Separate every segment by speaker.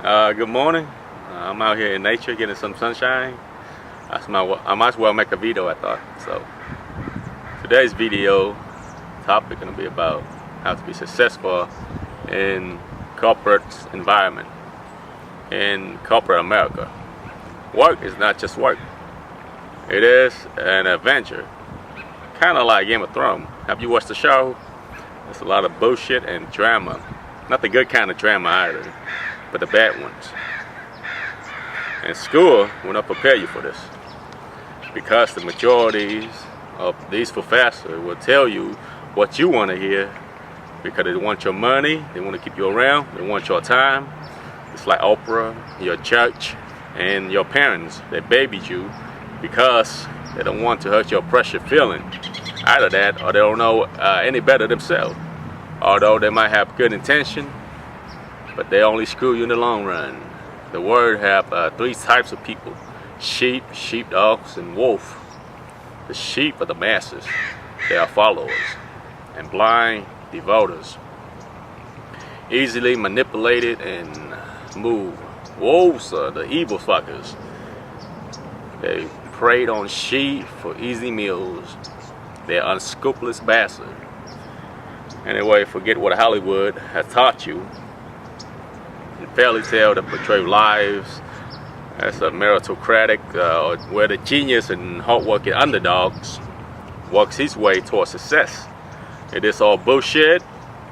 Speaker 1: Good morning. I'm out here in nature getting some sunshine. I might as well make a video, I thought. So today's video topic going to be about how to be successful in corporate environment, in corporate America. Work is not just work. It is an adventure. Kind of like Game of Thrones. Have you watched the show? There's a lot of bullshit and drama. Not the good kind of drama either, but the bad ones. And school will not prepare you for this, because the majorities of these professors will tell you what you want to hear, because they want your money, they want to keep you around, they want your time. It's like Oprah, your church, and your parents that babied you because they don't want to hurt your precious feeling. Either that, or they don't know any better themselves. Although they might have good intention, but they only screw you in the long run. The word have three types of people: sheep, sheepdogs, and wolf. The sheep are the masses. They are followers, and blind devoters, easily manipulated and moved. Wolves are the evil fuckers. They preyed on sheep for easy meals. They're unscrupulous bastards. Anyway, forget what Hollywood has taught you. And fairy tale that portray lives as a meritocratic, where the genius and hardworking underdogs works his way towards success. It is all bullshit.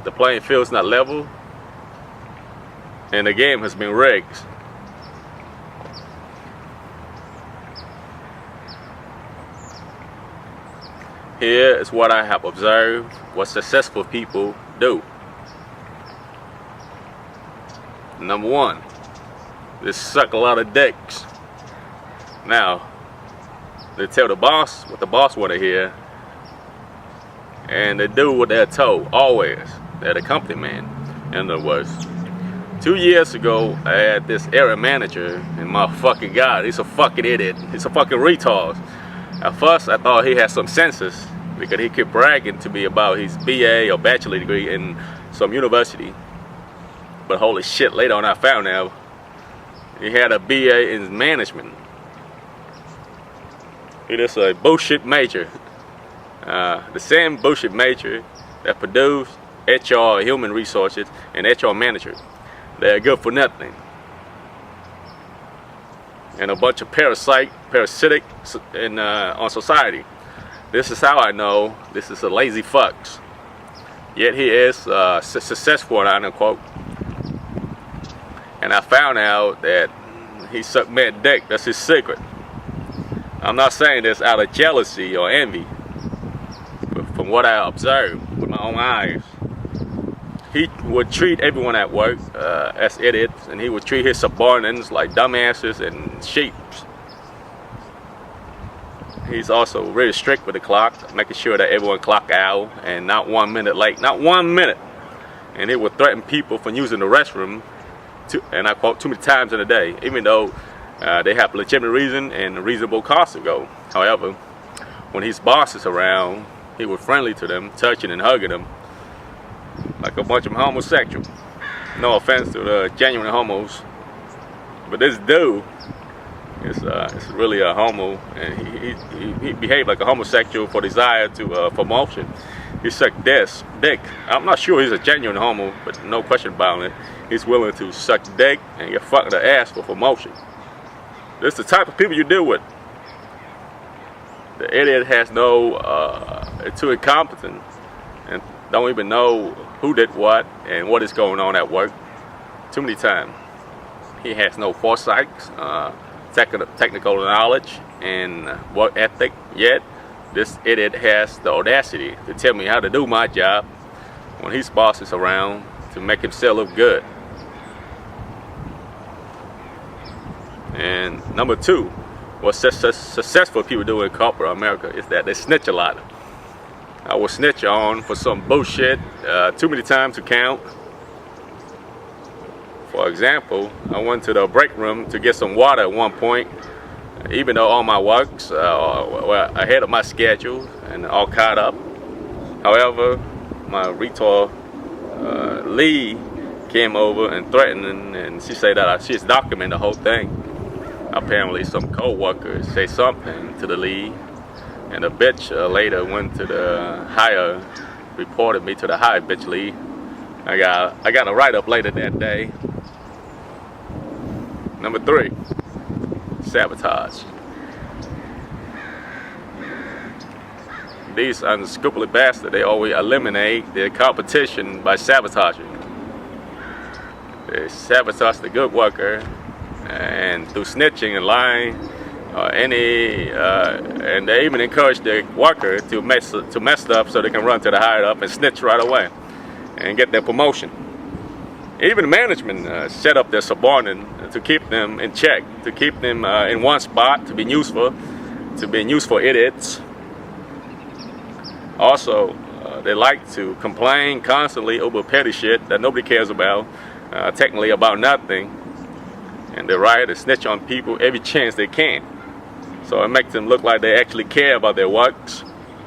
Speaker 1: The playing field's not level, and the game has been rigged. Here is what I have observed what successful people do. Number one, they suck a lot of dicks. Now, they tell the boss what the boss want to hear, and they do what they're told, always. They're the company man. In other words, 2 years ago, I had this area manager, and my fucking God, he's a fucking idiot. He's a fucking retard. At first, I thought he had some senses, because he kept bragging to me about his BA or bachelor degree in some university. But holy shit, later on I found out he had a BA in management. It is a bullshit major. The same bullshit major that produced HR, human resources, and HR manager. They're good for nothing. And a bunch of parasitic on society. This is how I know this is a lazy fucks. Yet he is successful, unquote. And I found out that he sucked mad dick. That's his secret. I'm not saying this out of jealousy or envy, but from what I observed with my own eyes, he would treat everyone at work as idiots, and he would treat his subordinates like dumbasses and sheep. He's also really strict with the clock, making sure that everyone clock out and not 1 minute late, not 1 minute. And he would threaten people from using the restroom, and I quote, too many times in a day, even though they have legitimate reason and a reasonable cause to go. However, when his boss is around, he was friendly to them, touching and hugging them like a bunch of homosexuals. No offense to the genuine homos, but this dude is really a homo, and he behaved like a homosexual for desire to promotion. He sucked dick. I'm not sure he's a genuine homo, but no question about it. He's willing to suck dick and get fucked in the ass for promotion. This is the type of people you deal with. The idiot has too incompetent and don't even know who did what and what is going on at work. Too many times. He has no foresight, technical knowledge, and work ethic. Yet this idiot has the audacity to tell me how to do my job when his boss is around to make himself look good. And number two, what successful people do in corporate America is that they snitch a lot. I was snitch on for some bullshit too many times to count. For example, I went to the break room to get some water at one point, even though all my works were ahead of my schedule and all caught up. However, my retard lead came over and threatened, and she said that she's documented the whole thing. Apparently some co-workers say something to the lead, and the bitch later went to the higher, reported me to the higher bitch lead. I got a write-up later that day. Number 3, sabotage. These unscrupulous bastards, they always eliminate their competition by sabotaging. They sabotage the good worker, and through snitching and lying, and they even encourage the worker to mess up so they can run to the higher up and snitch right away and get their promotion. Even management set up their subordinate to keep them in check, to keep them in one spot, to be useful idiots. Also, they like to complain constantly over petty shit that nobody cares about, technically about nothing, and they riot and snitch on people every chance they can. So it makes them look like they actually care about their works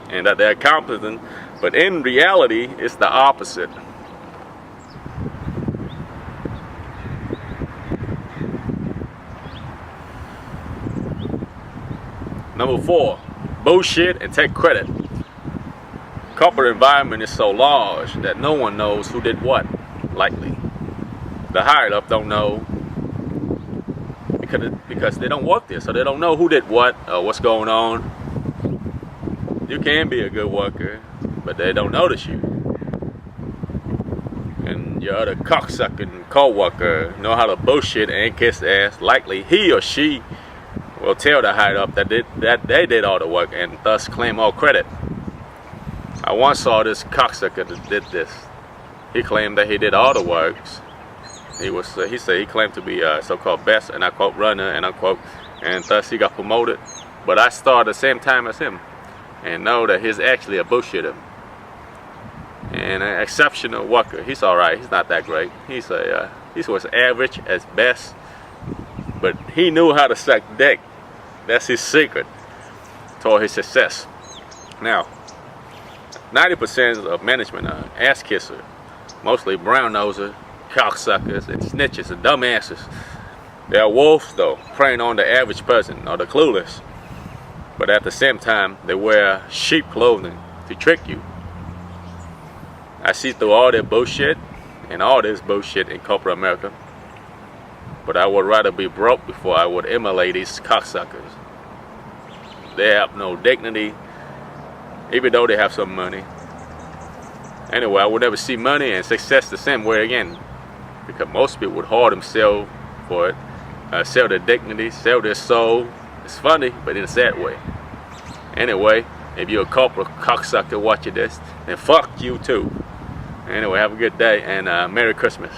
Speaker 1: and that they're competent, but in reality, it's the opposite. Number 4, bullshit and take credit. Corporate environment is so large that no one knows who did what, likely. The hired up don't know because they don't work there, so they don't know who did what or what's going on. You can be a good worker, but they don't notice you. And your other cocksucking co-worker know how to bullshit and kiss ass. Likely he or she will tell the hired up that they did all the work and thus claim all credit. I once saw this cocksucker that did this. He claimed that he did all the works. He said he claimed to be a so-called best, and I quote, runner, and unquote, and thus he got promoted. But I started the same time as him and know that he's actually a bullshitter and an exceptional worker. He's all right. He's not that great. He was average at best, but he knew how to suck dick. That's his secret toward his success. Now, 90% of management are ass kisser, mostly brown noser, cocksuckers, and snitches and dumbasses. They are wolves though, preying on the average person or the clueless. But at the same time, they wear sheep clothing to trick you. I see through all their bullshit and all this bullshit in corporate America. But I would rather be broke before I would emulate these cocksuckers. They have no dignity, even though they have some money. Anyway, I would never see money and success the same way again, because most people would hoard themselves for it, sell their dignity, sell their soul. It's funny, but in a sad way. Anyway, if you're a corporate cocksucker watching this, then fuck you too. Anyway, have a good day and Merry Christmas.